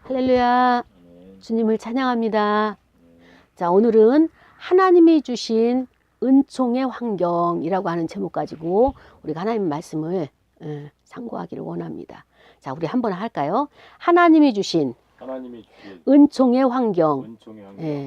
할렐루야. 주님을 찬양합니다. 자, 오늘은 하나님이 주신 은총의 환경이라고 하는 제목 가지고 우리가 하나님 말씀을 상고하기를 원합니다. 자, 우리 한번 할까요? 하나님이 주신 은총의 환경.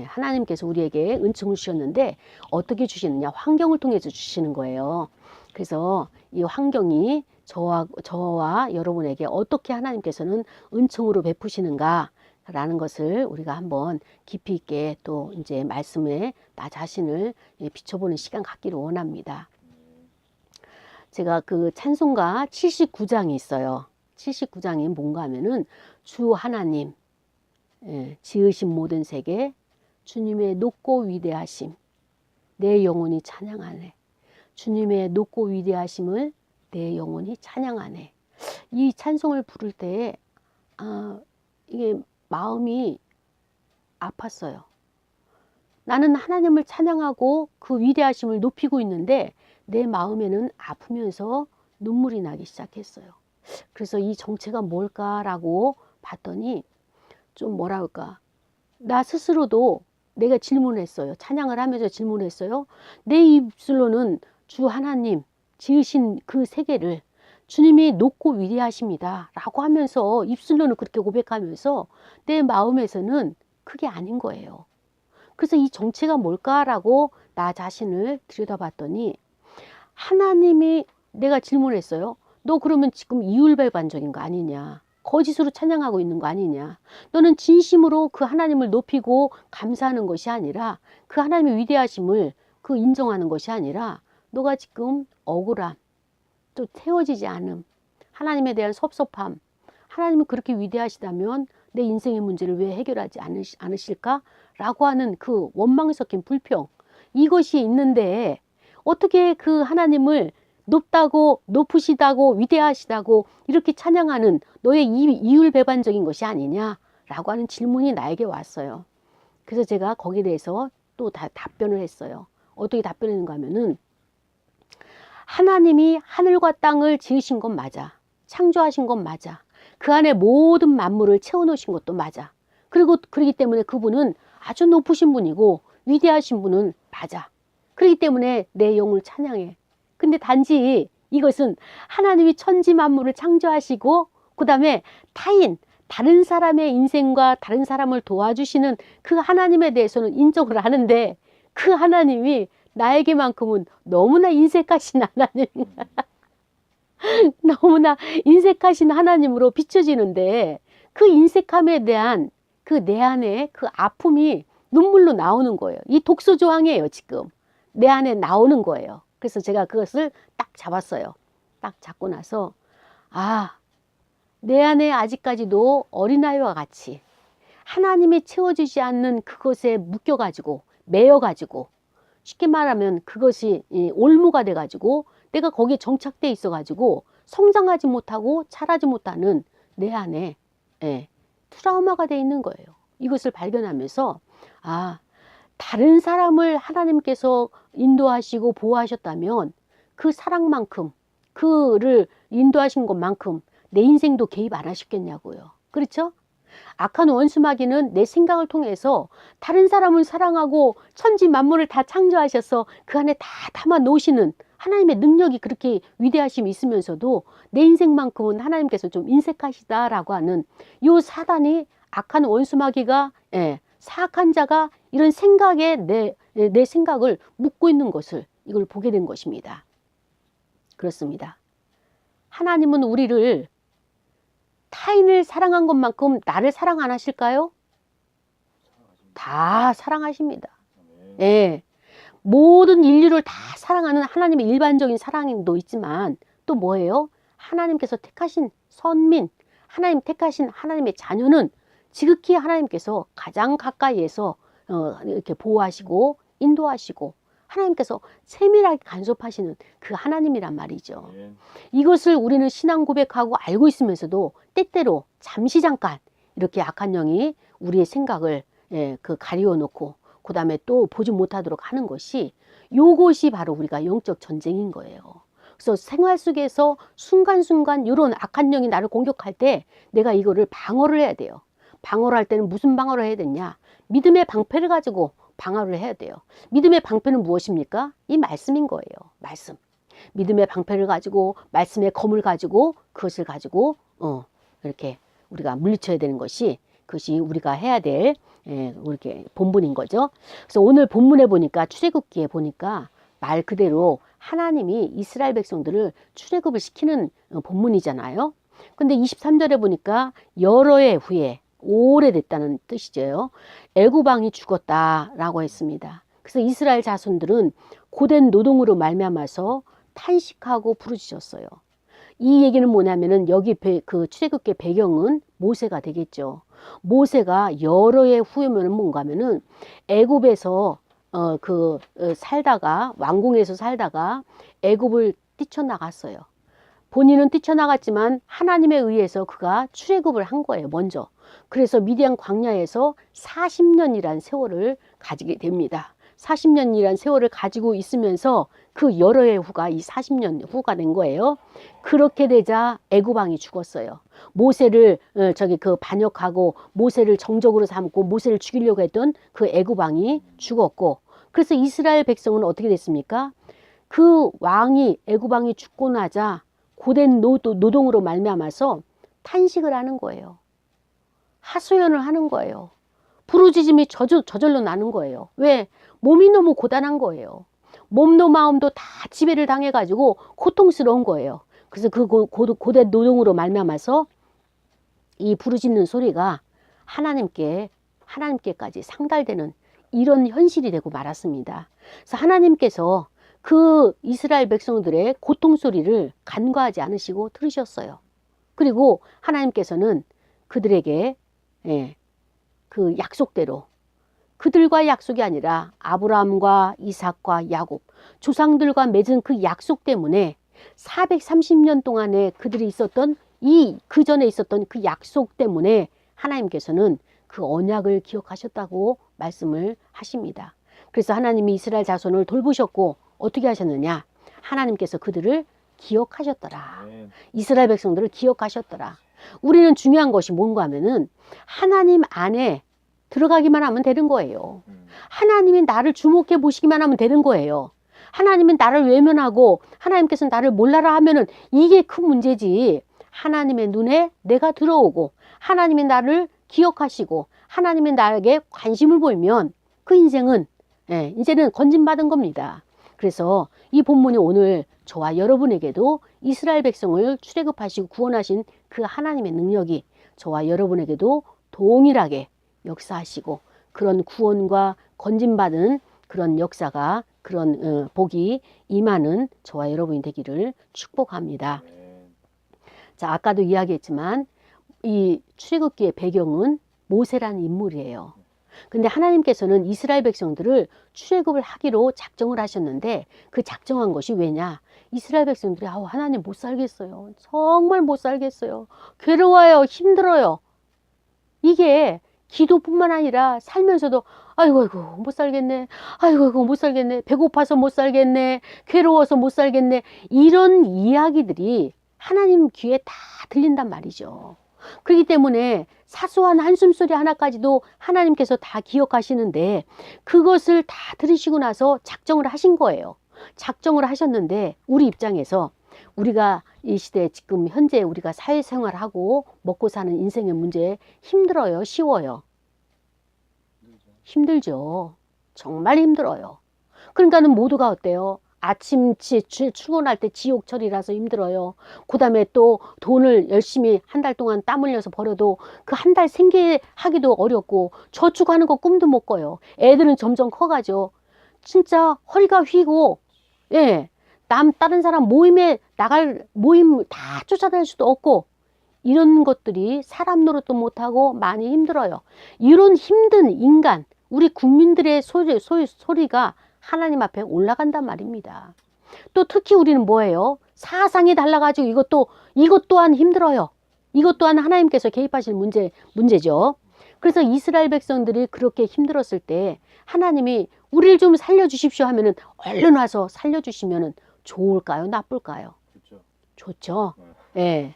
하나님께서 우리에게 은총을 주셨는데 어떻게 주시느냐? 환경을 통해서 주시는 거예요. 그래서 이 환경이 저와 여러분에게 어떻게 하나님께서는 은총으로 베푸시는가 라는 것을 우리가 한번 깊이 있게 또 이제 말씀에 나 자신을 비춰보는 시간 갖기를 원합니다. 제가 그 찬송가 79장이 있어요. 79장이 뭔가 하면은 주 하나님 지으신 모든 세계 주님의 높고 위대하심 내 영혼이 찬양하네. 주님의 높고 위대하심을 내 영혼이 찬양하네. 이 찬송을 부를 때 이게 마음이 아팠어요. 나는 하나님을 찬양하고 그 위대하심을 높이고 있는데 내 마음에는 아프면서 눈물이 나기 시작했어요. 그래서 이 정체가 뭘까라고 봤더니 좀 뭐라 할까, 나 스스로도 내가 질문했어요. 찬양을 하면서 질문했어요. 내 입술로는 주 하나님 지으신 그 세계를 주님이 높고 위대하십니다 라고 하면서 입술로는 그렇게 고백하면서 내 마음에서는 그게 아닌 거예요. 그래서 이 정체가 뭘까라고 나 자신을 들여다봤더니 하나님이, 내가 질문했어요. 너 그러면 지금 이율배반적인 거 아니냐? 거짓으로 찬양하고 있는 거 아니냐? 너는 진심으로 그 하나님을 높이고 감사하는 것이 아니라 그 하나님의 위대하심을 그 인정하는 것이 아니라 너가 지금 억울함, 또 태워지지 않음, 하나님에 대한 섭섭함, 하나님이 그렇게 위대하시다면 내 인생의 문제를 왜 해결하지 않으실까? 라고 하는 그 원망이 섞인 불평, 이것이 있는데 어떻게 그 하나님을 높다고, 높으시다고, 위대하시다고 이렇게 찬양하는 너의 이율배반적인 것이 아니냐라고 하는 질문이 나에게 왔어요. 그래서 제가 거기에 대해서 또 답변을 했어요. 어떻게 답변했는가 하면은, 하나님이 하늘과 땅을 지으신 건 맞아. 창조하신 건 맞아. 그 안에 모든 만물을 채워놓으신 것도 맞아. 그렇기 때문에 그분은 아주 높으신 분이고 위대하신 분은 맞아. 그렇기 때문에 내 영을 찬양해. 근데 단지 이것은 하나님이 천지 만물을 창조하시고 그 다음에 다른 사람의 인생과 다른 사람을 도와주시는 그 하나님에 대해서는 인정을 하는데 그 하나님이 나에게만큼은 너무나 인색하신 하나님, 너무나 인색하신 하나님으로 비춰지는데 그 인색함에 대한 그 내 안에 그 아픔이 눈물로 나오는 거예요. 이 독소 조항이에요. 지금 내 안에 나오는 거예요. 그래서 제가 그것을 딱 잡았어요. 딱 잡고 나서 내 안에 아직까지도 어린아이와 같이 하나님이 채워주지 않는 그것에 묶여가지고 매여가지고, 쉽게 말하면 그것이 올무가 돼가지고 내가 거기에 정착돼 있어가지고 성장하지 못하고 자라지 못하는 내 안에 트라우마가 돼 있는 거예요. 이것을 발견하면서 다른 사람을 하나님께서 인도하시고 보호하셨다면 그 사랑만큼, 그를 인도하신 것만큼 내 인생도 개입 안 하셨겠냐고요. 그렇죠? 악한 원수마귀는 내 생각을 통해서 다른 사람을 사랑하고 천지 만물을 다 창조하셔서 그 안에 다 담아 놓으시는 하나님의 능력이 그렇게 위대하심이 있으면서도 내 인생만큼은 하나님께서 좀 인색하시다라고 하는 요 사단이, 악한 원수마귀가, 사악한 자가 이런 생각에 내 생각을 묻고 있는 것을, 이걸 보게 된 것입니다. 그렇습니다. 하나님은 우리를 타인을 사랑한 것만큼 나를 사랑 안 하실까요? 다 사랑하십니다. 모든 인류를 다 사랑하는 하나님의 일반적인 사랑도 있지만 또 뭐예요? 하나님께서 택하신 선민, 하나님 택하신 하나님의 자녀는 지극히 하나님께서 가장 가까이에서 이렇게 보호하시고 인도하시고 하나님께서 세밀하게 간섭하시는 그 하나님이란 말이죠. 이것을 우리는 신앙 고백하고 알고 있으면서도 때때로 잠깐 이렇게 악한 영이 우리의 생각을 가리워 놓고 그 다음에 또 보지 못하도록 하는 것이, 요것이 바로 우리가 영적 전쟁인 거예요. 그래서 생활 속에서 순간순간 이런 악한 영이 나를 공격할 때 내가 이거를 방어를 해야 돼요. 방어를 할 때는 무슨 방어를 해야 되냐? 믿음의 방패를 가지고 방어를 해야 돼요. 믿음의 방패는 무엇입니까? 이 말씀인 거예요. 말씀. 믿음의 방패를 가지고 말씀의 검을 가지고 그것을 가지고 이렇게 우리가 물리쳐야 되는 것이 그것이 우리가 해야 될 이렇게 본분인 거죠. 그래서 오늘 본문에 보니까 출애굽기에 보니까 말 그대로 하나님이 이스라엘 백성들을 출애굽을 시키는 본문이잖아요. 근데 23절에 보니까 여러 해 후에 오래됐다는 뜻이죠. 애굽 왕이 죽었다라고 했습니다. 그래서 이스라엘 자손들은 고된 노동으로 말미암아서 탄식하고 부르짖었어요. 이 얘기는 뭐냐면은 여기 그 출애굽기의 배경은 모세가 되겠죠. 모세가 여러 해 후에면은 뭔가면은 애굽에서 살다가 왕궁에서 살다가 애굽을 뛰쳐나갔어요. 본인은 뛰쳐나갔지만 하나님에 의해서 그가 출애굽을 한 거예요. 먼저. 그래서 미디안 광야에서 40년이란 세월을 가지게 됩니다. 40년이란 세월을 가지고 있으면서 그 여러 해 후가 이 40년 후가 된 거예요. 그렇게 되자 애굽 왕이 죽었어요. 모세를 반역하고 모세를 정적으로 삼고 모세를 죽이려고 했던 그 애굽 왕이 죽었고, 그래서 이스라엘 백성은 어떻게 됐습니까? 그 왕이 애굽 왕이 죽고 나자 고된 노동으로 말미암아서 탄식을 하는 거예요. 하소연을 하는 거예요. 부르짖음이 저절로 나는 거예요. 왜? 몸이 너무 고단한 거예요. 몸도 마음도 다 지배를 당해가지고 고통스러운 거예요. 그래서 그 고된 노동으로 말미암아서 이 부르짖는 소리가 하나님께까지 상달되는 이런 현실이 되고 말았습니다. 그래서 하나님께서 그 이스라엘 백성들의 고통 소리를 간과하지 않으시고 들으셨어요. 그리고 하나님께서는 그들에게 그 약속대로, 그들과 약속이 아니라 아브라함과 이삭과 야곱 조상들과 맺은 그 약속 때문에 430년 동안에 그들이 있었던 그 전에 있었던 그 약속 때문에 하나님께서는 그 언약을 기억하셨다고 말씀을 하십니다. 그래서 하나님이 이스라엘 자손을 돌보셨고 어떻게 하셨느냐? 하나님께서 그들을 기억하셨더라. 이스라엘 백성들을 기억하셨더라. 우리는 중요한 것이 뭔가 하면은 하나님 안에 들어가기만 하면 되는 거예요. 하나님이 나를 주목해 보시기만 하면 되는 거예요. 하나님은 나를 외면하고 하나님께서 나를 몰라라 하면은 이게 큰 문제지. 하나님의 눈에 내가 들어오고 하나님이 나를 기억하시고 하나님이 나에게 관심을 보이면 그 인생은 이제는 건진받은 겁니다. 그래서 이 본문이 오늘 저와 여러분에게도 이스라엘 백성을 출애굽하시고 구원하신 그 하나님의 능력이 저와 여러분에게도 동일하게 역사하시고 그런 구원과 건진받은 그런 역사가 그런 복이 임하는 저와 여러분이 되기를 축복합니다. 자, 아까도 이야기했지만 이 출애굽기의 배경은 모세라는 인물이에요. 근데 하나님께서는 이스라엘 백성들을 출애굽을 하기로 작정을 하셨는데 그 작정한 것이 왜냐? 이스라엘 백성들이 하나님 못 살겠어요. 정말 못 살겠어요. 괴로워요. 힘들어요. 이게 기도뿐만 아니라 살면서도 아이고 못 살겠네. 아이고 못 살겠네. 배고파서 못 살겠네. 괴로워서 못 살겠네. 이런 이야기들이 하나님 귀에 다 들린단 말이죠. 그렇기 때문에 사소한 한숨소리 하나까지도 하나님께서 다 기억하시는데 그것을 다 들으시고 나서 작정을 하신 거예요. 작정을 하셨는데 우리 입장에서 우리가 이 시대 지금 현재 우리가 사회생활하고 먹고 사는 인생의 문제 힘들어요? 쉬워요? 힘들죠. 정말 힘들어요. 그러니까는 모두가 어때요? 아침 출근할 때 지옥철이라서 힘들어요. 그 다음에 또 돈을 열심히 한 달 동안 땀 흘려서 벌어도 그 한 달 생계하기도 어렵고 저축하는 거 꿈도 못 꿔요. 애들은 점점 커가죠. 진짜 허리가 휘고 다른 사람 모임 다 쫓아다닐 수도 없고 이런 것들이 사람 노릇도 못하고 많이 힘들어요. 이런 힘든 인간, 우리 국민들의 소리가 하나님 앞에 올라간단 말입니다. 또 특히 우리는 뭐예요? 사상이 달라가지고 이것 또한 힘들어요. 이것 또한 하나님께서 개입하실 문제죠. 그래서 이스라엘 백성들이 그렇게 힘들었을 때 하나님이 우리를 좀 살려주십시오 하면은 얼른 와서 살려주시면은 좋을까요? 나쁠까요? 좋죠. 예.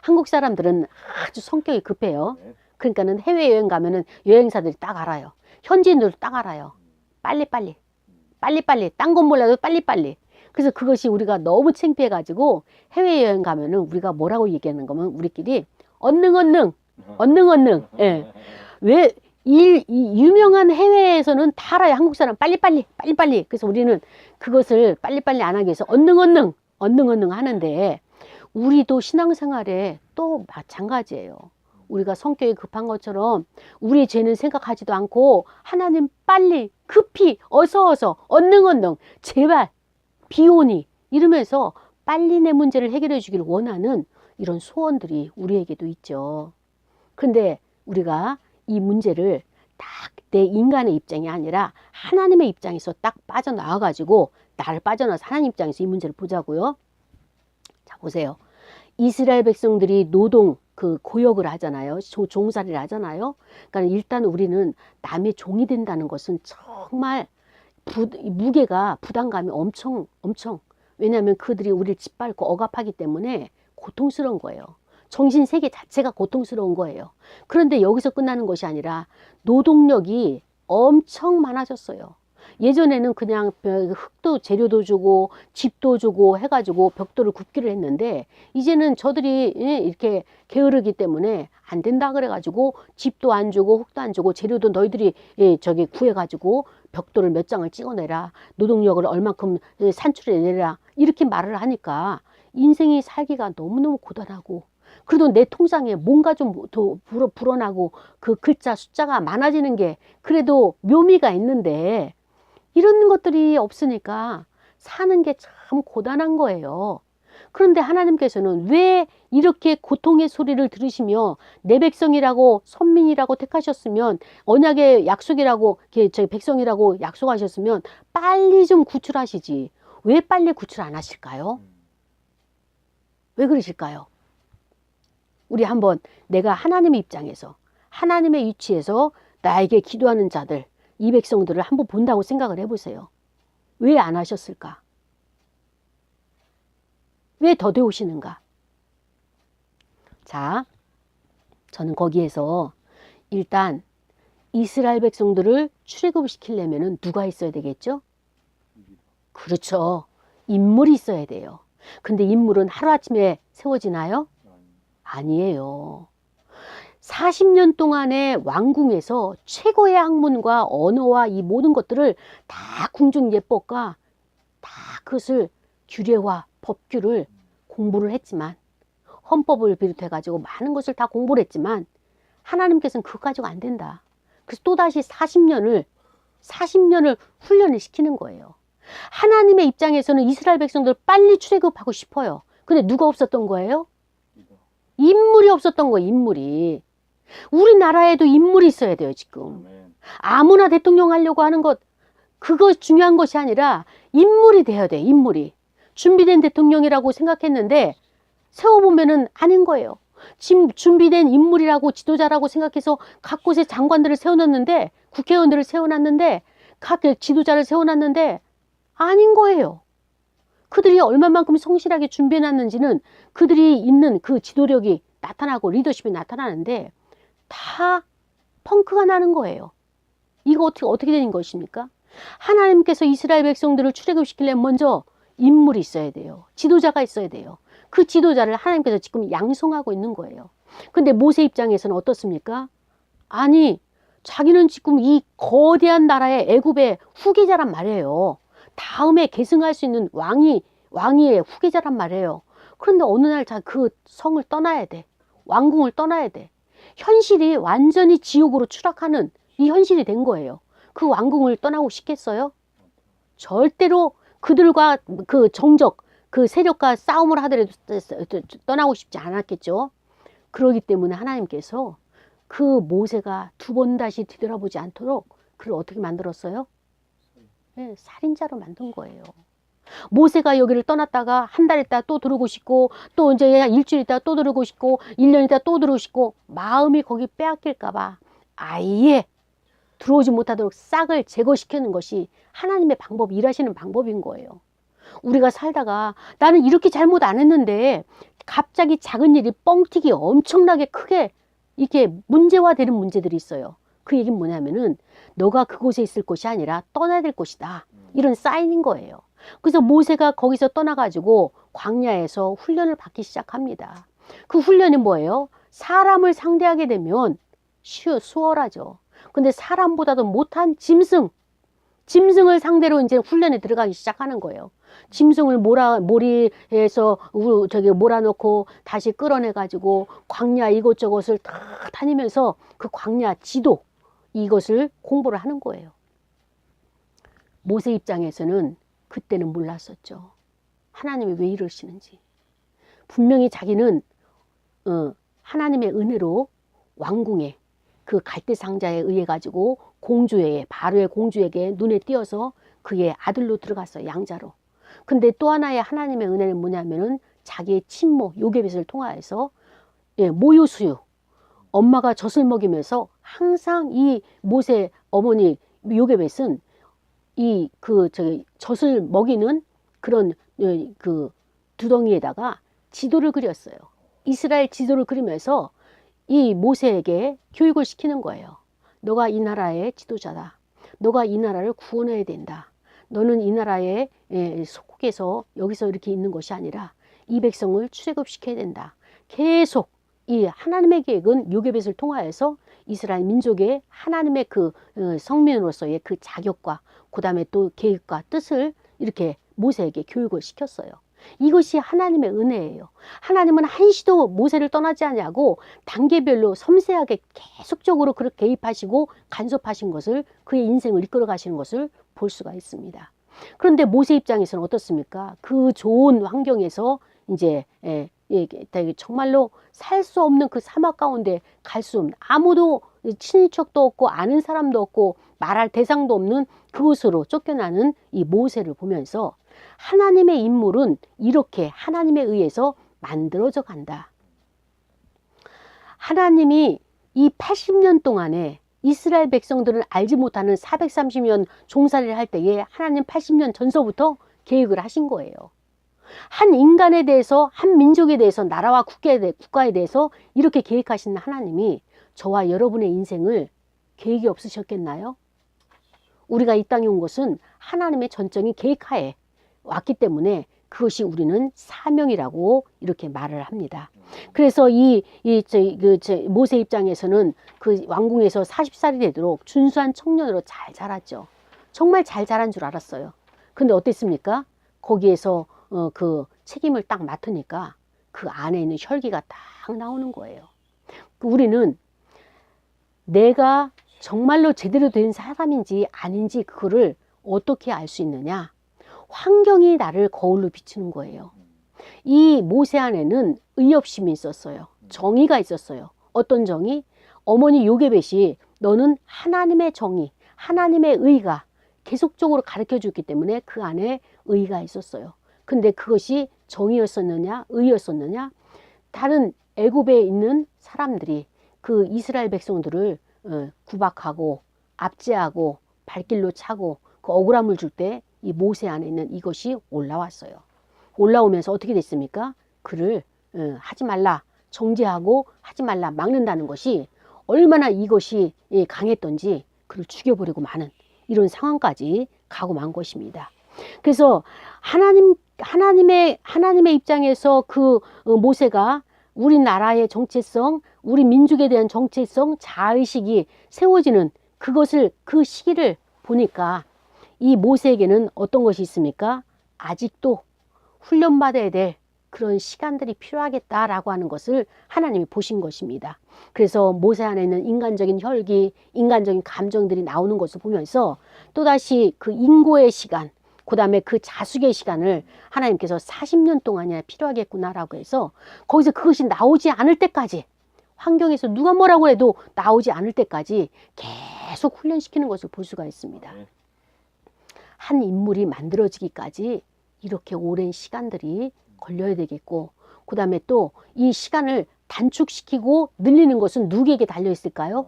한국 사람들은 아주 성격이 급해요. 그러니까는 해외여행 가면은 여행사들이 딱 알아요. 현지인들도 딱 알아요. 빨리빨리. 빨리빨리. 딴 건 몰라도 빨리빨리. 그래서 그것이 우리가 너무 창피해가지고 해외여행 가면은 우리가 뭐라고 얘기하는 거면 우리끼리 언능. 예. 왜, 이 유명한 해외에서는 다 알아요. 한국 사람 빨리빨리. 그래서 우리는 그것을 빨리빨리 안 하기 위해서 언능 하는데 우리도 신앙생활에 또 마찬가지예요. 우리가 성격이 급한 것처럼 우리의 죄는 생각하지도 않고 하나님 빨리 급히 어서 언능 제발 비오니 이러면서 빨리 내 문제를 해결해 주기를 원하는 이런 소원들이 우리에게도 있죠. 근데 우리가 이 문제를 딱 내 인간의 입장이 아니라 하나님의 입장에서 딱 빠져나와 가지고 나를 빠져나와서 하나님 입장에서 이 문제를 보자고요. 자, 보세요. 이스라엘 백성들이 노동 그 고역을 하잖아요. 종살이를 하잖아요. 그러니까 일단 우리는 남의 종이 된다는 것은 정말 무게가 부담감이 엄청 왜냐하면 그들이 우리를 짓밟고 억압하기 때문에 고통스러운 거예요. 정신세계 자체가 고통스러운 거예요. 그런데 여기서 끝나는 것이 아니라 노동력이 엄청 많아졌어요. 예전에는 그냥 흙도 재료도 주고 집도 주고 해가지고 벽돌을 굽기를 했는데 이제는 저들이 이렇게 게으르기 때문에 안 된다 그래가지고 집도 안 주고 흙도 안 주고 재료도 너희들이 저기 구해가지고 벽돌을 몇 장을 찍어내라, 노동력을 얼만큼 산출해내라 이렇게 말을 하니까 인생이 살기가 너무너무 고단하고 그래도 내 통장에 뭔가 좀 불어나고 그 글자 숫자가 많아지는 게 그래도 묘미가 있는데 이런 것들이 없으니까 사는 게 참 고단한 거예요. 그런데 하나님께서는 왜 이렇게 고통의 소리를 들으시며 내 백성이라고 선민이라고 택하셨으면 언약의 약속이라고 저희 백성이라고 약속하셨으면 빨리 좀 구출하시지 왜 빨리 구출 안 하실까요? 왜 그러실까요? 우리 한번 내가 하나님의 입장에서 하나님의 위치에서 나에게 기도하는 자들 이 백성들을 한번 본다고 생각을 해보세요. 왜 안 하셨을까? 왜 더뎌오시는가? 자, 저는 거기에서 일단 이스라엘 백성들을 출애굽시키려면 누가 있어야 되겠죠? 그렇죠. 인물이 있어야 돼요. 근데 인물은 하루아침에 세워지나요? 아니에요. 40년 동안의 왕궁에서 최고의 학문과 언어와 이 모든 것들을 다 궁중 예법과 다 그것을 규례와 법규를 공부를 했지만 헌법을 비롯해 가지고 많은 것을 다 공부를 했지만 하나님께서는 그거 가지고 안 된다. 그래서 또다시 40년을 훈련을 시키는 거예요. 하나님의 입장에서는 이스라엘 백성들 빨리 출애굽하고 싶어요. 근데 누가 없었던 거예요? 인물이 없었던 거예요. 인물이. 우리나라에도 인물이 있어야 돼요. 지금. 아무나 대통령 하려고 하는 것 그거 중요한 것이 아니라 인물이 돼야 돼. 인물이. 준비된 대통령이라고 생각했는데 세워보면은 아닌 거예요. 지금 준비된 인물이라고 지도자라고 생각해서 각 곳에 장관들을 세워놨는데 국회의원들을 세워놨는데 각 지도자를 세워놨는데 아닌 거예요. 그들이 얼마만큼 성실하게 준비해놨는지는 그들이 있는 그 지도력이 나타나고 리더십이 나타나는데 다 펑크가 나는 거예요. 이거 어떻게 되는 것입니까? 하나님께서 이스라엘 백성들을 출애굽시키려면 먼저 인물이 있어야 돼요. 지도자가 있어야 돼요. 그 지도자를 하나님께서 지금 양성하고 있는 거예요. 근데 모세 입장에서는 어떻습니까? 아니, 자기는 지금 이 거대한 나라의 애굽의 후계자란 말이에요. 다음에 계승할 수 있는 왕위의 후계자란 말이에요. 그런데 어느 날 그 성을 떠나야 돼. 왕궁을 떠나야 돼. 현실이 완전히 지옥으로 추락하는 이 현실이 된 거예요. 그 왕궁을 떠나고 싶겠어요? 절대로 그들과 그 정적, 그 세력과 싸움을 하더라도 떠나고 싶지 않았겠죠. 그러기 때문에 하나님께서 그 모세가 두 번 다시 뒤돌아보지 않도록 그를 어떻게 만들었어요? 네, 살인자로 만든 거예요. 모세가 여기를 떠났다가 한 달 있다 또 들어오고 싶고 또 이제 일주일 있다 또 들어오고 싶고 1년 있다 또 들어오고 싶고 마음이 거기 빼앗길까 봐 아예 들어오지 못하도록 싹을 제거시키는 것이 하나님의 방법, 일하시는 방법인 거예요. 우리가 살다가 나는 이렇게 잘못 안 했는데 갑자기 작은 일이 뻥튀기 엄청나게 크게 이게 문제화되는 문제들이 있어요. 그 얘기는 뭐냐면은 너가 그곳에 있을 곳이 아니라 떠나야 될 곳이다. 이런 사인인 거예요. 그래서 모세가 거기서 떠나가지고 광야에서 훈련을 받기 시작합니다. 그 훈련이 뭐예요? 사람을 상대하게 되면 수월하죠. 근데 사람보다도 못한 짐승을 상대로 이제 훈련에 들어가기 시작하는 거예요. 짐승을 모리에서 몰아놓고 다시 끌어내가지고 광야 이곳저곳을 다 다니면서 그 광야 지도 이것을 공부를 하는 거예요. 모세 입장에서는 그때는 몰랐었죠. 하나님이 왜 이러시는지. 분명히 자기는 하나님의 은혜로 왕궁에 그 갈대 상자에 의해 가지고 바로의 공주에게 눈에 띄어서 그의 아들로 들어갔어요. 양자로. 근데 또 하나의 하나님의 은혜는 뭐냐면은 자기의 친모 요게벳을 통하여서 모유수유 엄마가 젖을 먹이면서 항상 이 모세 어머니 요게벳은 젖을 먹이는 그런 그 두덩이에다가 지도를 그렸어요. 이스라엘 지도를 그리면서 이 모세에게 교육을 시키는 거예요. 너가 이 나라의 지도자다. 너가 이 나라를 구원해야 된다. 너는 이 나라의 속국에서 여기서 이렇게 있는 것이 아니라 이 백성을 출애굽시켜야 된다. 계속 이 하나님의 계획은 요게벳을 통하여서 이스라엘 민족의 하나님의 그 성민으로서의 그 자격과 그 다음에 또 계획과 뜻을 이렇게 모세에게 교육을 시켰어요. 이것이 하나님의 은혜예요. 하나님은 한시도 모세를 떠나지 않냐고 단계별로 섬세하게 계속적으로 그렇게 개입하시고 간섭하신 것을 그의 인생을 이끌어 가시는 것을 볼 수가 있습니다. 그런데 모세 입장에서는 어떻습니까? 그 좋은 환경에서 이제 정말로 살 수 없는 그 사막 가운데 갈 수 없는 아무도 친인척도 없고 아는 사람도 없고 말할 대상도 없는 그곳으로 쫓겨나는 이 모세를 보면서 하나님의 인물은 이렇게 하나님에 의해서 만들어져 간다. 하나님이 이 80년 동안에 이스라엘 백성들은 알지 못하는 430년 종살이를 할 때에 하나님 80년 전서부터 계획을 하신 거예요. 한 인간에 대해서, 한 민족에 대해서, 나라와 국가에 대해서 이렇게 계획하신 하나님이 저와 여러분의 인생을 계획이 없으셨겠나요? 우리가 이 땅에 온 것은 하나님의 전적인 계획하에 왔기 때문에 그것이 우리는 사명이라고 이렇게 말을 합니다. 그래서 모세 입장에서는 그 왕궁에서 40살이 되도록 준수한 청년으로 잘 자랐죠. 정말 잘 자란 줄 알았어요. 근데 어땠습니까? 거기에서 그 책임을 딱 맡으니까 그 안에 있는 혈기가 딱 나오는 거예요. 우리는 내가 정말로 제대로 된 사람인지 아닌지 그거를 어떻게 알 수 있느냐? 환경이 나를 거울로 비추는 거예요. 이 모세 안에는 의협심이 있었어요. 정의가 있었어요. 어떤 정의? 어머니 요게벳이 너는 하나님의 정의, 하나님의 의가 계속적으로 가르쳐 줬기 때문에 그 안에 의가 있었어요. 근데 그것이 정의였었느냐, 의였었느냐? 다른 애굽에 있는 사람들이 그 이스라엘 백성들을 구박하고 압제하고 발길로 차고 그 억울함을 줄 때 이 모세 안에 있는 이것이 올라왔어요. 올라오면서 어떻게 됐습니까? 그를 하지 말라, 정죄하고 하지 말라, 막는다는 것이 얼마나 이것이 강했던지 그를 죽여버리고 마는 이런 상황까지 가고 만 것입니다. 그래서 하나님의 입장에서 그 모세가 우리나라의 정체성, 우리 민족에 대한 정체성, 자의식이 세워지는 그 시기를 보니까 이 모세에게는 어떤 것이 있습니까? 아직도 훈련받아야 될 그런 시간들이 필요하겠다라고 하는 것을 하나님이 보신 것입니다. 그래서 모세 안에 있는 인간적인 혈기, 인간적인 감정들이 나오는 것을 보면서 또다시 그 인고의 시간, 그 다음에 그 자숙의 시간을 하나님께서 40년 동안이나 필요하겠구나라고 해서 거기서 그것이 나오지 않을 때까지 환경에서 누가 뭐라고 해도 나오지 않을 때까지 계속 훈련시키는 것을 볼 수가 있습니다. 한 인물이 만들어지기까지 이렇게 오랜 시간들이 걸려야 되겠고 그 다음에 또 이 시간을 단축시키고 늘리는 것은 누구에게 달려있을까요?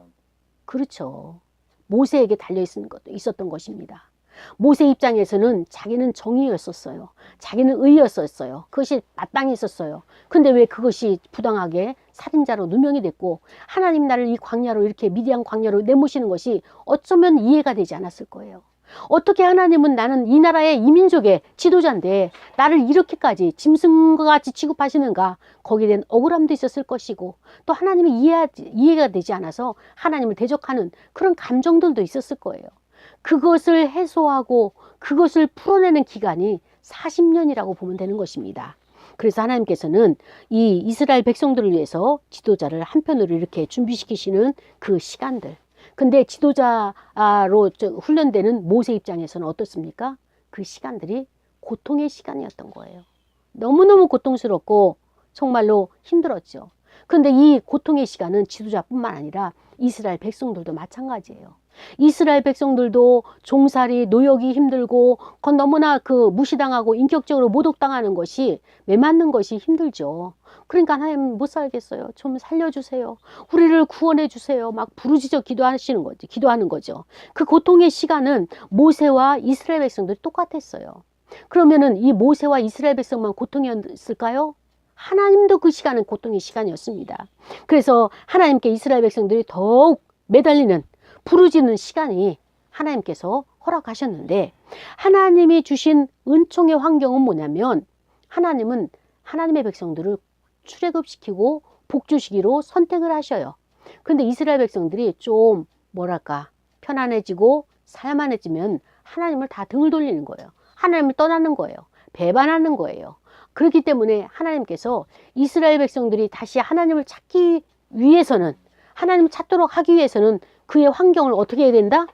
그렇죠. 모세에게 달려있었던 것입니다. 모세 입장에서는 자기는 정의였었어요. 자기는 의였었어요. 그것이 마땅히 있었어요. 근데 왜 그것이 부당하게 살인자로 누명이 됐고 하나님 나를 이 광야로 이렇게 미디안 광야로 내모시는 것이 어쩌면 이해가 되지 않았을 거예요. 어떻게 하나님은 나는 이 나라의 이민족의 지도자인데 나를 이렇게까지 짐승과 같이 취급하시는가. 거기에 대한 억울함도 있었을 것이고 또 하나님이 이해가 되지 않아서 하나님을 대적하는 그런 감정들도 있었을 거예요. 그것을 해소하고 그것을 풀어내는 기간이 40년이라고 보면 되는 것입니다. 그래서 하나님께서는 이 이스라엘 백성들을 위해서 지도자를 한편으로 이렇게 준비시키시는 그 시간들. 근데 지도자로 훈련되는 모세 입장에서는 어떻습니까? 그 시간들이 고통의 시간이었던 거예요. 너무너무 고통스럽고 정말로 힘들었죠. 근데 이 고통의 시간은 지도자뿐만 아니라 이스라엘 백성들도 마찬가지예요. 이스라엘 백성들도 종살이 노역이 힘들고 그건 너무나 그 무시당하고 인격적으로 모독당하는 것이 매맞는 것이 힘들죠. 그러니까 하나님 못 살겠어요. 좀 살려주세요. 우리를 구원해 주세요. 막 부르짖어 기도하는 거죠. 그 고통의 시간은 모세와 이스라엘 백성들이 똑같았어요. 그러면은 이 모세와 이스라엘 백성만 고통이었을까요? 하나님도 그 시간은 고통의 시간이었습니다. 그래서 하나님께 이스라엘 백성들이 더욱 매달리는 부르짖는 시간이 하나님께서 허락하셨는데 하나님이 주신 은총의 환경은 뭐냐면 하나님은 하나님의 백성들을 출애굽시키고 복주시기로 선택을 하셔요. 근데 이스라엘 백성들이 좀 뭐랄까 편안해지고 살만해지면 하나님을 다 등을 돌리는 거예요. 하나님을 떠나는 거예요. 배반하는 거예요. 그렇기 때문에 하나님께서 이스라엘 백성들이 다시 하나님을 찾기 위해서는 하나님을 찾도록 하기 위해서는 그의 환경을 어떻게 해야 된다?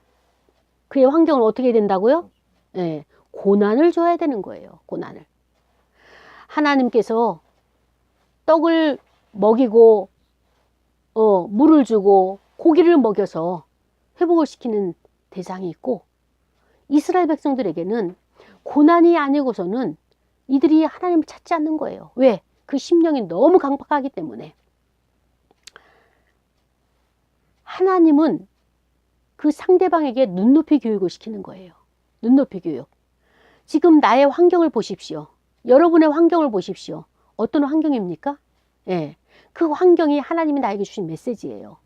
그의 환경을 어떻게 해야 된다고요? 네, 고난을 줘야 되는 거예요. 고난을. 하나님께서 떡을 먹이고 물을 주고 고기를 먹여서 회복을 시키는 대상이 있고 이스라엘 백성들에게는 고난이 아니고서는 이들이 하나님을 찾지 않는 거예요. 왜? 그 심령이 너무 강박하기 때문에. 하나님은 그 상대방에게 눈높이 교육을 시키는 거예요. 눈높이 교육. 지금 나의 환경을 보십시오. 여러분의 환경을 보십시오. 어떤 환경입니까? 예, 그 환경이 하나님이 나에게 주신 메시지예요.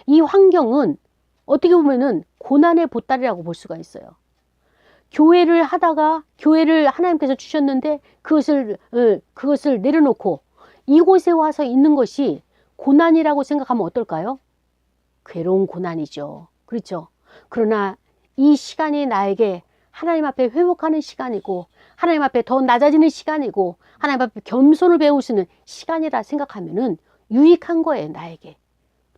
이 환경은 어떻게 보면은 고난의 보따리라고 볼 수가 있어요. 교회를 하다가 교회를 하나님께서 주셨는데 그것을 내려놓고 이곳에 와서 있는 것이 고난이라고 생각하면 어떨까요? 괴로운 고난이죠. 그렇죠? 그러나 이 시간이 나에게 하나님 앞에 회복하는 시간이고 하나님 앞에 더 낮아지는 시간이고 하나님 앞에 겸손을 배우시는 시간이라 생각하면은 유익한 거예요. 나에게.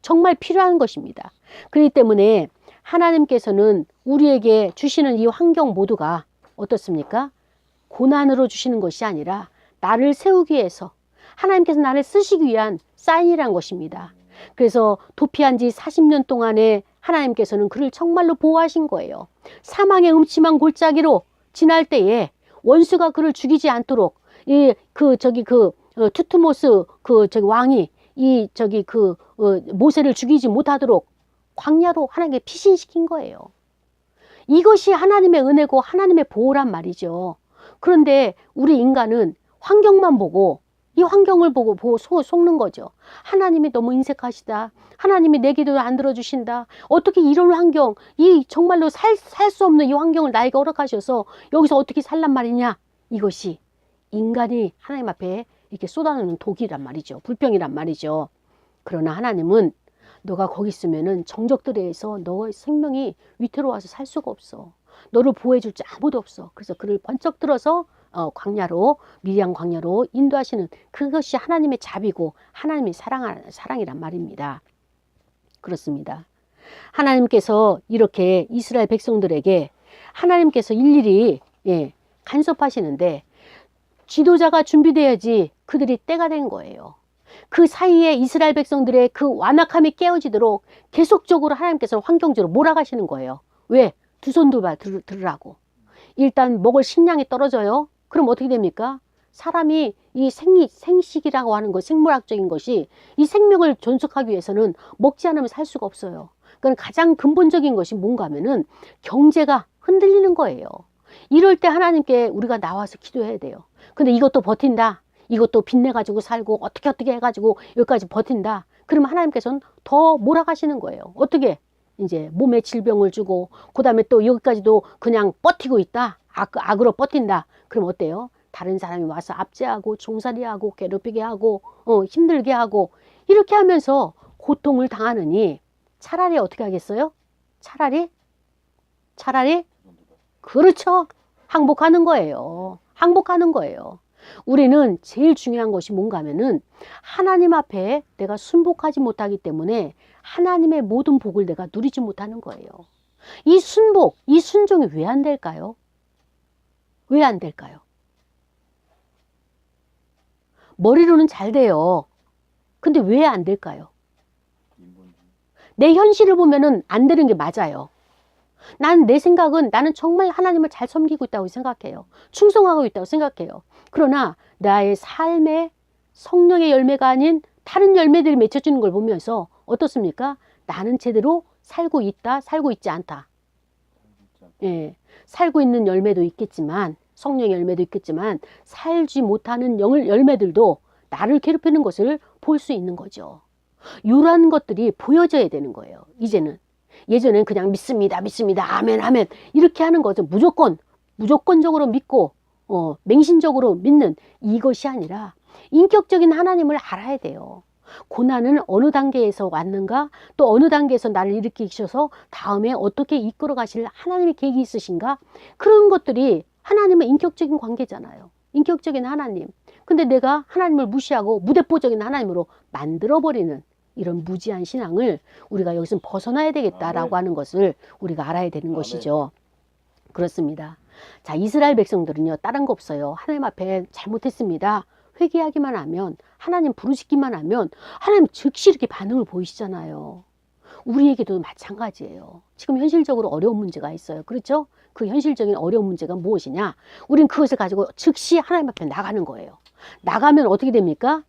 정말 필요한 것입니다. 그렇기 때문에 하나님께서는 우리에게 주시는 이 환경 모두가 어떻습니까? 고난으로 주시는 것이 아니라 나를 세우기 위해서 하나님께서 나를 쓰시기 위한 사인이란 것입니다. 그래서 도피한 지 40년 동안에 하나님께서는 그를 정말로 보호하신 거예요. 사망의 음침한 골짜기로 지날 때에 원수가 그를 죽이지 않도록 투트모스 왕이 모세를 죽이지 못하도록 광야로 하나님께 피신시킨 거예요. 이것이 하나님의 은혜고 하나님의 보호란 말이죠. 그런데 우리 인간은 환경만 보고 이 환경을 보고 속는 거죠. 하나님이 너무 인색하시다. 하나님이 내 기도를 안 들어주신다. 어떻게 이런 환경, 이 정말로 살 수 없는 이 환경을 나에게 허락하셔서 여기서 어떻게 살란 말이냐. 이것이 인간이 하나님 앞에 이렇게 쏟아내는 독이란 말이죠. 불평이란 말이죠. 그러나 하나님은 너가 거기 있으면은 정적들에 의해서 너의 생명이 위태로워서 살 수가 없어. 너를 보호해줄 자 아무도 없어. 그래서 그를 번쩍 들어서 미디안 광야로 인도하시는 그것이 하나님의 자비고 하나님의 사랑이란 말입니다. 그렇습니다. 하나님께서 이렇게 이스라엘 백성들에게 하나님께서 일일이 간섭하시는데 지도자가 준비돼야지 그들이 때가 된 거예요. 그 사이에 이스라엘 백성들의 그 완악함이 깨어지도록 계속적으로 하나님께서 환경적으로 몰아가시는 거예요. 왜? 두 손 들으라고. 일단 먹을 식량이 떨어져요. 그럼 어떻게 됩니까? 사람이 이 생식이라고 하는 것, 생물학적인 것이 이 생명을 존속하기 위해서는 먹지 않으면 살 수가 없어요. 그러니까 가장 근본적인 것이 뭔가 하면은 경제가 흔들리는 거예요. 이럴 때 하나님께 우리가 나와서 기도해야 돼요. 근데 이것도 버틴다. 이것도 빚내가지고 살고 어떻게 해가지고 여기까지 버틴다. 그러면 하나님께서는 더 몰아가시는 거예요. 어떻게? 이제 몸에 질병을 주고 그 다음에 또 여기까지도 그냥 버티고 있다. 악으로 버틴다. 그럼 어때요? 다른 사람이 와서 압제하고 종살이하고 괴롭히게 하고 힘들게 하고 이렇게 하면서 고통을 당하느니 차라리 어떻게 하겠어요? 차라리 그렇죠. 항복하는 거예요. 항복하는 거예요. 우리는 제일 중요한 것이 뭔가 하면은 하나님 앞에 내가 순복하지 못하기 때문에 하나님의 모든 복을 내가 누리지 못하는 거예요. 이 순복, 이 순종이 왜 안 될까요? 왜 안 될까요? 머리로는 잘 돼요. 근데 왜 안 될까요? 내 현실을 보면은 안 되는 게 맞아요. 내 생각은 나는 정말 하나님을 잘 섬기고 있다고 생각해요. 충성하고 있다고 생각해요. 그러나 나의 삶에 성령의 열매가 아닌 다른 열매들이 맺혀지는 걸 보면서 어떻습니까? 나는 제대로 살고 있다, 살고 있지 않다. 예, 살고 있는 열매도 있겠지만 성령의 열매도 있겠지만 살지 못하는 열매들도 나를 괴롭히는 것을 볼 수 있는 거죠. 이러한 것들이 보여져야 되는 거예요. 이제는. 예전엔 그냥 믿습니다, 아멘, 아멘 이렇게 하는 것은 무조건적으로 믿고 맹신적으로 믿는 이것이 아니라 인격적인 하나님을 알아야 돼요. 고난은 어느 단계에서 왔는가, 또 어느 단계에서 나를 일으키셔서 다음에 어떻게 이끌어 가실 하나님의 계획이 있으신가, 그런 것들이 하나님은 인격적인 관계잖아요. 인격적인 하나님. 근데 내가 하나님을 무시하고 무대포적인 하나님으로 만들어버리는 이런 무지한 신앙을 우리가 여기서 벗어나야 되겠다라고 하는 것을 우리가 알아야 되는 것이죠. 그렇습니다. 자, 이스라엘 백성들은요, 다른 거 없어요. 하나님 앞에 잘못했습니다. 회개하기만 하면, 하나님 부르시기만 하면 하나님 즉시 이렇게 반응을 보이시잖아요. 우리에게도 마찬가지예요. 지금 현실적으로 어려운 문제가 있어요. 그렇죠? 그 현실적인 어려운 문제가 무엇이냐? 우린 그것을 가지고 즉시 하나님 앞에 나가는 거예요. 나가면 어떻게 됩니까?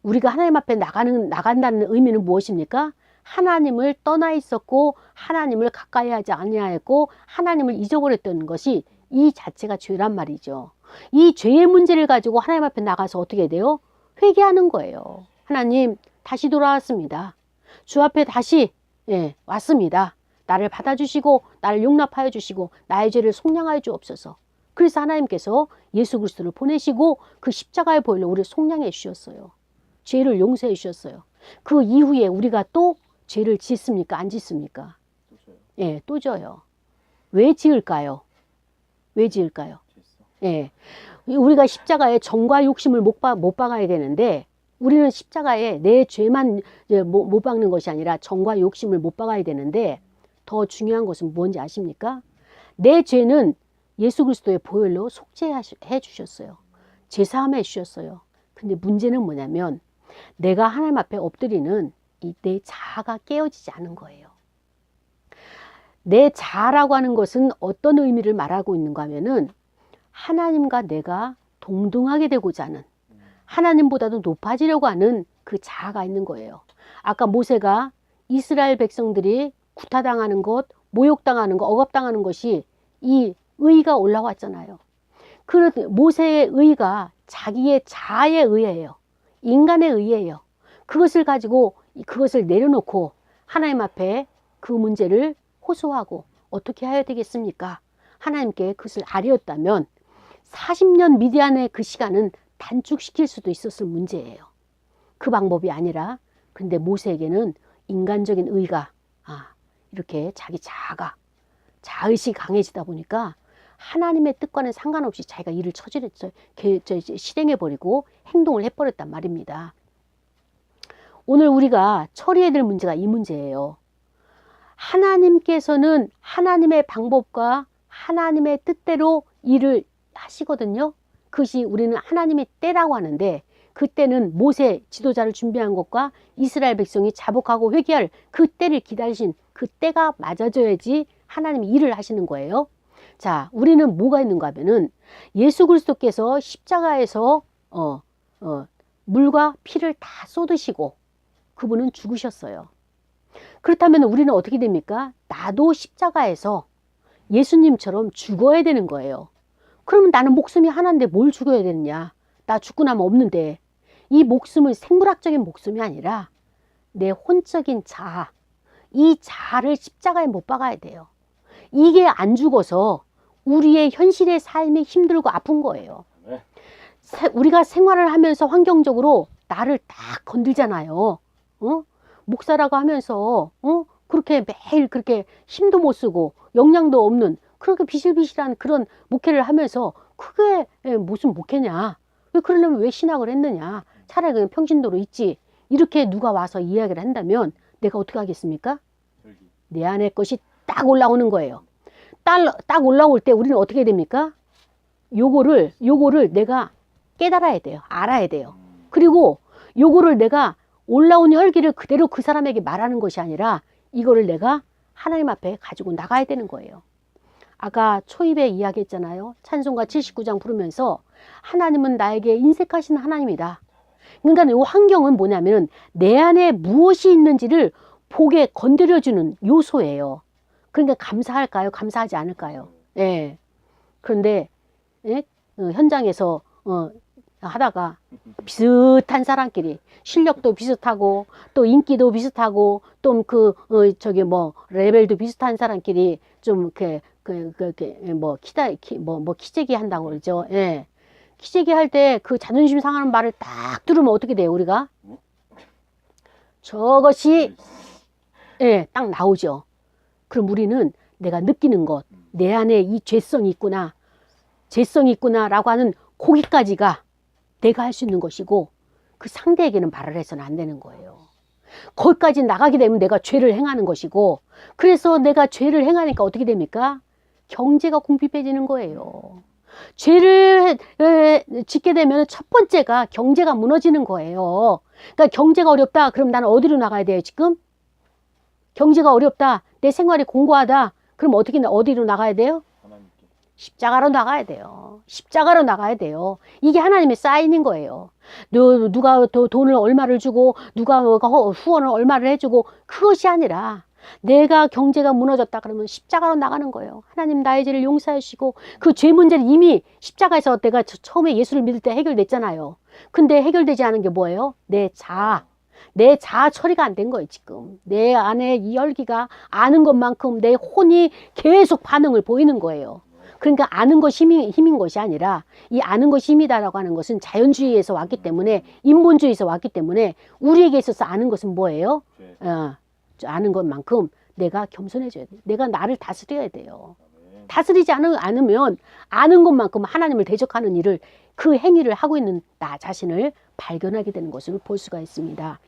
우리가 하나님 앞에 나간다는 의미는 무엇입니까? 하나님을 떠나 있었고 하나님을 가까이 하지 아니하였고 하나님을 잊어버렸던 것이 이 자체가 죄란 말이죠. 이 죄의 문제를 가지고 하나님 앞에 나가서 어떻게 돼요? 회개하는 거예요. 하나님, 다시 돌아왔습니다. 주 앞에 다시 왔습니다. 나를 받아주시고 나를 용납하여 주시고 나의 죄를 속량하여 주옵소서. 그래서 하나님께서 예수 그리스도를 보내시고 그 십자가의 보혈로 우리를 속량해 주셨어요. 죄를 용서해 주셨어요. 그 이후에 우리가 또 죄를 짓습니까? 안 짓습니까? 예, 또 져요. 왜 지을까요? 왜 지을까요? 예, 우리가 십자가에 정과 욕심을 못 박아야 되는데 우리는 십자가에 내 죄만 못 박는 것이 아니라 정과 욕심을 못 박아야 되는데 더 중요한 것은 뭔지 아십니까? 내 죄는 예수 그리스도의 보혈로 속죄해 주셨어요. 제사함해 주셨어요. 근데 문제는 뭐냐면 내가 하나님 앞에 엎드리는 이 내 자아가 깨어지지 않은 거예요. 내 자아라고 하는 것은 어떤 의미를 말하고 있는가 하면은 하나님과 내가 동등하게 되고자 하는, 하나님보다도 높아지려고 하는 그 자아가 있는 거예요. 아까 모세가 이스라엘 백성들이 구타당하는 것, 모욕당하는 것, 억압당하는 것이 이 의가 올라왔잖아요. 그 모세의 의가 자기의 자아에 의해요. 인간에 의해요. 그것을 가지고 그것을 내려놓고 하나님 앞에 그 문제를 호소하고 어떻게 해야 되겠습니까? 하나님께 그것을 아뢰었다면 40년 미디안의 그 시간은 단축시킬 수도 있었을 문제예요. 그 방법이 아니라 근데 모세에게는 인간적인 의가 이렇게 자기 자의식이 강해지다 보니까 하나님의 뜻과는 상관없이 자기가 일을 실행해버리고 행동을 해버렸단 말입니다. 오늘 우리가 처리해야 될 문제가 이 문제예요. 하나님께서는 하나님의 방법과 하나님의 뜻대로 일을 하시거든요. 그것이 우리는 하나님의 때라고 하는데 그 때는 모세 지도자를 준비한 것과 이스라엘 백성이 자복하고 회개할 그 때를 기다리신 그 때가 맞아져야지 하나님이 일을 하시는 거예요. 자, 우리는 뭐가 있는가 하면은 예수 그리스도께서 십자가에서 물과 피를 다 쏟으시고 그분은 죽으셨어요. 그렇다면 우리는 어떻게 됩니까? 나도 십자가에서 예수님처럼 죽어야 되는 거예요. 그러면 나는 목숨이 하나인데 뭘 죽어야 되느냐? 나 죽고 나면 없는데. 이 목숨은 생물학적인 목숨이 아니라 내 혼적인 자아, 이 자아를 십자가에 못 박아야 돼요. 이게 안 죽어서 우리의 현실의 삶이 힘들고 아픈 거예요. 우리가 생활을 하면서 환경적으로 나를 딱 건들잖아요. 목사라고 하면서 그렇게 매일 그렇게 힘도 못 쓰고 영양도 없는 그렇게 비실비실한 그런 목회를 하면서 그게 무슨 목회냐. 왜 그러려면 왜 신학을 했느냐. 차라리 그냥 평신도로 있지. 이렇게 누가 와서 이야기를 한다면 내가 어떻게 하겠습니까? 내 안의 것이 딱 올라오는 거예요. 딱 올라올 때 우리는 어떻게 됩니까? 요거를 내가 깨달아야 돼요. 알아야 돼요. 그리고 요거를 내가 올라온 혈기를 그대로 그 사람에게 말하는 것이 아니라 이거를 내가 하나님 앞에 가지고 나가야 되는 거예요. 아까 초입에 이야기했잖아요. 찬송가 79장 부르면서 하나님은 나에게 인색하신 하나님이다. 그러니까 이 환경은 뭐냐면은 내 안에 무엇이 있는지를 보게 건드려주는 요소예요. 그러니까 감사할까요? 감사하지 않을까요? 예. 그런데 예? 현장에서 하다가 비슷한 사람끼리 실력도 비슷하고 또 인기도 비슷하고 또 저기 뭐 레벨도 비슷한 사람끼리 좀 키재기 한다고 그러죠. 예. 키재기 할 때 그 자존심 상하는 말을 딱 들으면 어떻게 돼요, 우리가? 저것이 예, 딱 나오죠. 그럼 우리는 내가 느끼는 것, 내 안에 이 죄성이 있구나라고 하는 거기까지가 내가 할 수 있는 것이고 그 상대에게는 말을 해서는 안 되는 거예요. 거기까지 나가게 되면 내가 죄를 행하는 것이고 그래서 내가 죄를 행하니까 어떻게 됩니까? 경제가 궁핍해지는 거예요. 죄를 짓게 되면 첫 번째가 경제가 무너지는 거예요. 그러니까 경제가 어렵다. 그럼 나는 어디로 나가야 돼요, 지금? 경제가 어렵다. 내 생활이 공고하다. 그럼 어디로 나가야 돼요? 십자가로 나가야 돼요. 십자가로 나가야 돼요. 이게 하나님의 사인인 거예요. 누가 돈을 얼마를 주고 누가 후원을 얼마를 해주고 그것이 아니라 내가 경제가 무너졌다 그러면 십자가로 나가는 거예요. 하나님 나의 죄를 용서해 주시고 그 죄 문제는 이미 십자가에서 내가 처음에 예수를 믿을 때 해결됐잖아요. 근데 해결되지 않은 게 뭐예요? 내 자아 처리가 안 된 거예요, 지금. 내 안에 이 열기가 아는 것만큼 내 혼이 계속 반응을 보이는 거예요. 그러니까 아는 것이 힘인 것이 아니라 이 아는 것이 힘이다라고 하는 것은 자연주의에서 왔기 때문에 인본주의에서 왔기 때문에 우리에게 있어서 아는 것은 뭐예요? 아는 것만큼 내가 겸손해져야 돼. 내가 나를 다스려야 돼요. 다스리지 않으면 아는 것만큼 하나님을 대적하는 일을 그 행위를 하고 있는 나 자신을 발견하게 되는 것을 볼 수가 있습니다.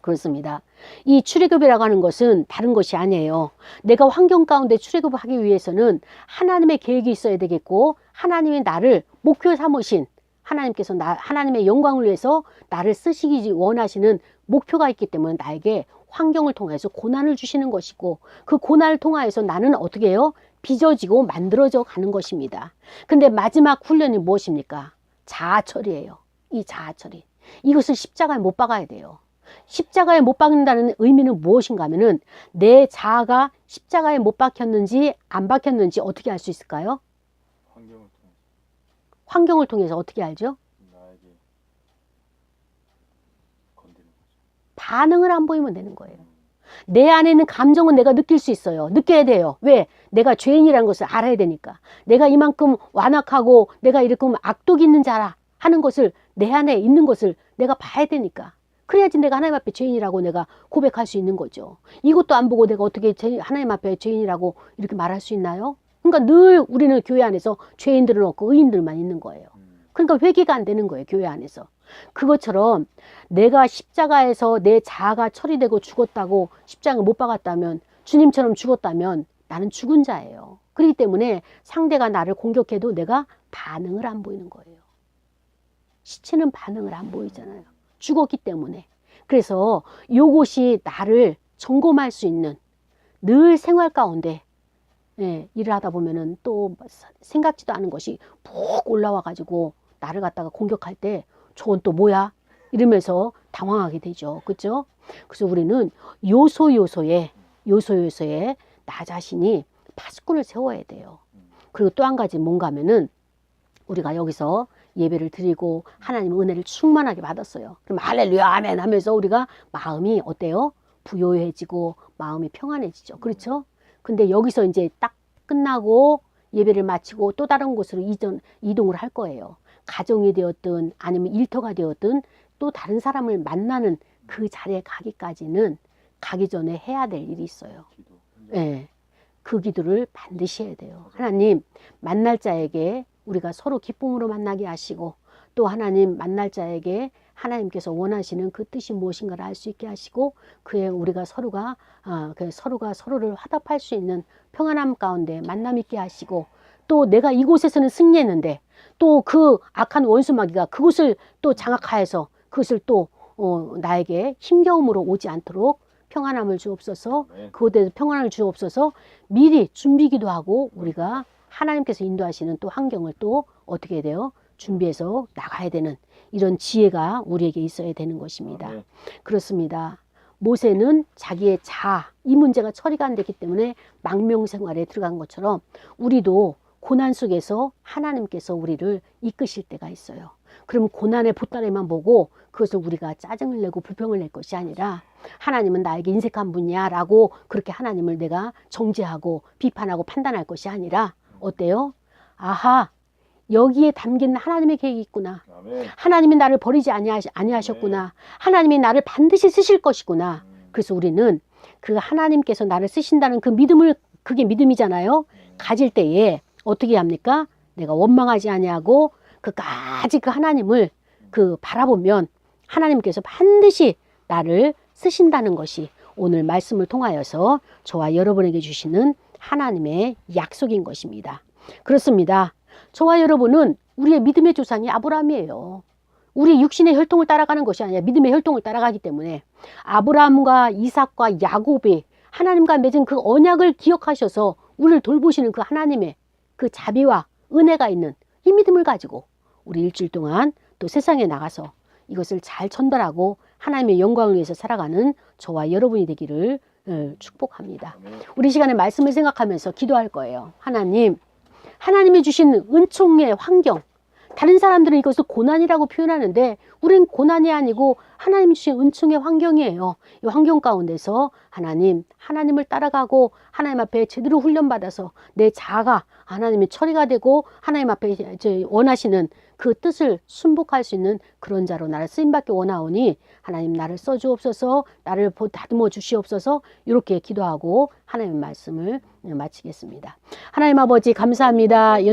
그렇습니다. 이 출애굽이라고 하는 것은 다른 것이 아니에요. 내가 환경 가운데 출애굽을 하기 위해서는 하나님의 계획이 있어야 되겠고 하나님이 나를 목표 삼으신 하나님께서 하나님의 영광을 위해서 나를 쓰시기 원하시는 목표가 있기 때문에 나에게 환경을 통해서 고난을 주시는 것이고 그 고난을 통하여서 나는 어떻게 해요? 빚어지고 만들어져 가는 것입니다. 근데 마지막 훈련이 무엇입니까? 자아처리예요. 이 자아처리. 이것을 십자가에 못 박아야 돼요. 십자가에 못 박는다는 의미는 무엇인가 하면은 내 자아가 십자가에 못 박혔는지 안 박혔는지 어떻게 알 수 있을까요? 환경을 통해서 어떻게 알죠? 반응을 안 보이면 되는 거예요. 내 안에 있는 감정은 내가 느낄 수 있어요. 느껴야 돼요. 왜? 내가 죄인이라는 것을 알아야 되니까. 내가 이만큼 완악하고 내가 이렇게 악독이 있는 자라 하는 것을 내 안에 있는 것을 내가 봐야 되니까. 그래야지 내가 하나님 앞에 죄인이라고 내가 고백할 수 있는 거죠. 이것도 안 보고 내가 어떻게 하나님 앞에 죄인이라고 이렇게 말할 수 있나요? 그러니까 늘 우리는 교회 안에서 죄인들은 없고 의인들만 있는 거예요. 그러니까 회개가 안 되는 거예요, 교회 안에서. 그것처럼 내가 십자가에서 내 자아가 처리되고 죽었다고 십자가에 못 박았다면 주님처럼 죽었다면 나는 죽은 자예요. 그렇기 때문에 상대가 나를 공격해도 내가 반응을 안 보이는 거예요. 시체는 반응을 안 보이잖아요. 죽었기 때문에. 그래서 이것이 나를 점검할 수 있는 늘 생활 가운데 일을 하다 보면은 또 생각지도 않은 것이 푹 올라와 가지고 나를 갖다가 공격할 때 저건 또 뭐야? 이러면서 당황하게 되죠. 그렇죠? 그래서 우리는 요소요소에 나 자신이 파수꾼을 세워야 돼요. 그리고 또 한 가지 뭔가 하면은 우리가 여기서 예배를 드리고 하나님 은혜를 충만하게 받았어요. 그럼 할렐루야 아멘 하면서 우리가 마음이 어때요? 부요해지고 마음이 평안해지죠. 그렇죠? 근데 여기서 이제 딱 끝나고 예배를 마치고 또 다른 곳으로 이동을 할 거예요. 가정이 되었든 아니면 일터가 되었든 또 다른 사람을 만나는 그 자리에 가기 전에 해야 될 일이 있어요. 네. 그 기도를 반드시 해야 돼요. 하나님, 만날 자에게 우리가 서로 기쁨으로 만나게 하시고 또 하나님 만날 자에게 하나님께서 원하시는 그 뜻이 무엇인가를 알 수 있게 하시고 우리가 서로가 서로를 화답할 수 있는 평안함 가운데 만남 있게 하시고 또 내가 이곳에서는 승리했는데 또 그 악한 원수 마귀가 그곳을 또 장악하여서 그것을 또 나에게 힘겨움으로 오지 않도록 평안함을 주옵소서. 그곳에서 평안을 주옵소서. 미리 준비기도 하고 우리가 하나님께서 인도하시는 또 환경을 또 어떻게 해야 돼요? 준비해서 나가야 되는 이런 지혜가 우리에게 있어야 되는 것입니다. 그렇습니다. 모세는 자기의 이 문제가 처리가 안 됐기 때문에 망명생활에 들어간 것처럼 우리도 고난 속에서 하나님께서 우리를 이끄실 때가 있어요. 그럼 고난의 보따리만 보고 그것을 우리가 짜증을 내고 불평을 낼 것이 아니라 하나님은 나에게 인색한 분이야 라고 그렇게 하나님을 내가 정죄하고 비판하고 판단할 것이 아니라 어때요? 아하, 여기에 담긴 하나님의 계획이 있구나. 하나님이 나를 버리지 아니하셨구나. 하나님이 나를 반드시 쓰실 것이구나. 그래서 우리는 그 하나님께서 나를 쓰신다는 그 믿음을, 그게 믿음이잖아요. 가질 때에 어떻게 합니까? 내가 원망하지 아니하고 끝까지 그 하나님을 바라보면 하나님께서 반드시 나를 쓰신다는 것이 오늘 말씀을 통하여서 저와 여러분에게 주시는 하나님의 약속인 것입니다. 그렇습니다. 저와 여러분은 우리의 믿음의 조상이 아브라함이에요. 우리 육신의 혈통을 따라가는 것이 아니라 믿음의 혈통을 따라가기 때문에 아브라함과 이삭과 야곱이 하나님과 맺은 그 언약을 기억하셔서 우리를 돌보시는 그 하나님의 그 자비와 은혜가 있는 이 믿음을 가지고 우리 일주일 동안 또 세상에 나가서 이것을 잘 전달하고 하나님의 영광을 위해서 살아가는 저와 여러분이 되기를 축복합니다. 우리 시간에 말씀을 생각하면서 기도할 거예요. 하나님이 주신 은총의 환경, 다른 사람들은 이것을 고난이라고 표현하는데 우리는 고난이 아니고 하나님이 주신 은총의 환경이에요. 이 환경 가운데서 하나님을 따라가고 하나님 앞에 제대로 훈련받아서 내 자아가 하나님의 처리가 되고 하나님 앞에 원하시는 그 뜻을 순복할 수 있는 그런 자로 나를 쓰임받기 원하오니 하나님 나를 써주옵소서, 나를 다듬어 주시옵소서. 이렇게 기도하고 하나님의 말씀을 마치겠습니다. 하나님 아버지 감사합니다.